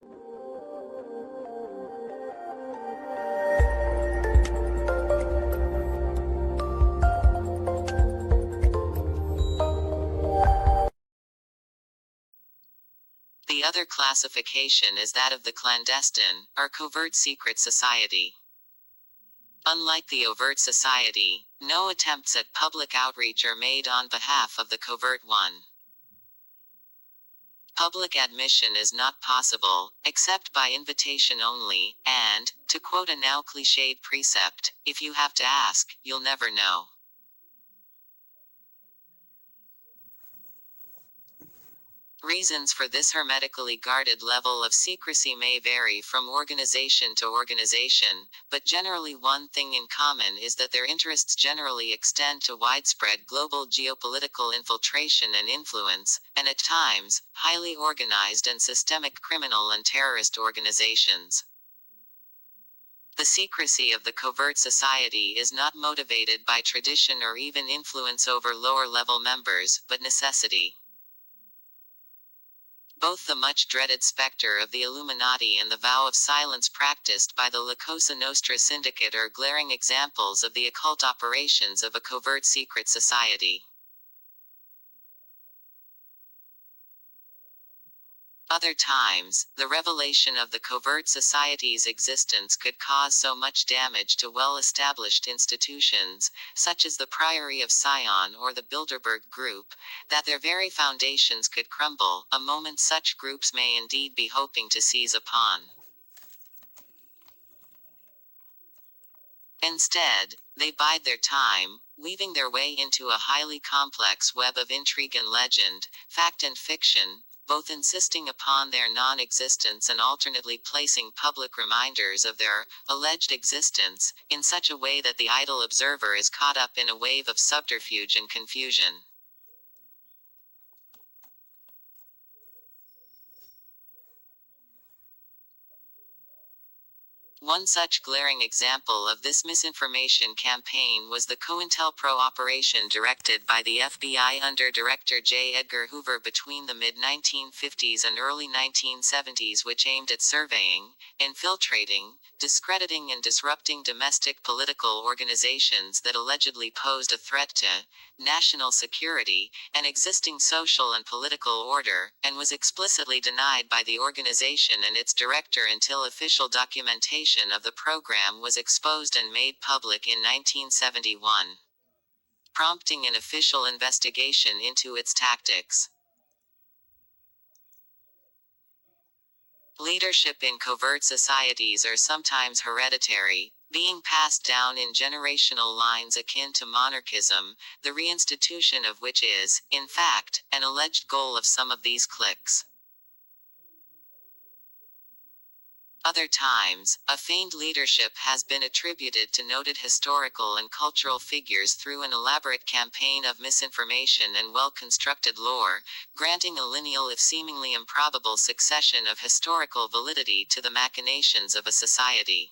The other classification is that of the clandestine, or covert secret society. Unlike the overt society, no attempts at public outreach are made on behalf of the covert one. Public admission is not possible, except by invitation only, and, to quote a now cliched precept, if you have to ask, you'll never know. Reasons for this hermetically guarded level of secrecy may vary from organization to organization, but generally one thing in common is that their interests generally extend to widespread global geopolitical infiltration and influence, and at times, highly organized and systemic criminal and terrorist organizations. The secrecy of the covert society is not motivated by tradition or even influence over lower-level members, but necessity. Both the much-dreaded specter of the Illuminati and the vow of silence practiced by the La Cosa Nostra syndicate are glaring examples of the occult operations of a covert secret society. Other times, the revelation of the covert society's existence could cause so much damage to well-established institutions, such as the Priory of Sion or the Bilderberg Group, that their very foundations could crumble, a moment such groups may indeed be hoping to seize upon. Instead, they bide their time, weaving their way into a highly complex web of intrigue and legend, fact and fiction, both insisting upon their non-existence and alternately placing public reminders of their alleged existence, in such a way that the idle observer is caught up in a wave of subterfuge and confusion. One such glaring example of this misinformation campaign was the COINTELPRO operation directed by the FBI under Director J. Edgar Hoover between the mid-1950s and early 1970s, which aimed at surveying, infiltrating, discrediting and disrupting domestic political organizations that allegedly posed a threat to national security and existing social and political order, and was explicitly denied by the organization and its director until official documentation of the program was exposed and made public in 1971, prompting an official investigation into its tactics. Leadership in covert societies are sometimes hereditary, being passed down in generational lines akin to monarchism, the reinstitution of which is, in fact, an alleged goal of some of these cliques. Other times, a feigned leadership has been attributed to noted historical and cultural figures through an elaborate campaign of misinformation and well-constructed lore, granting a lineal if seemingly improbable succession of historical validity to the machinations of a society.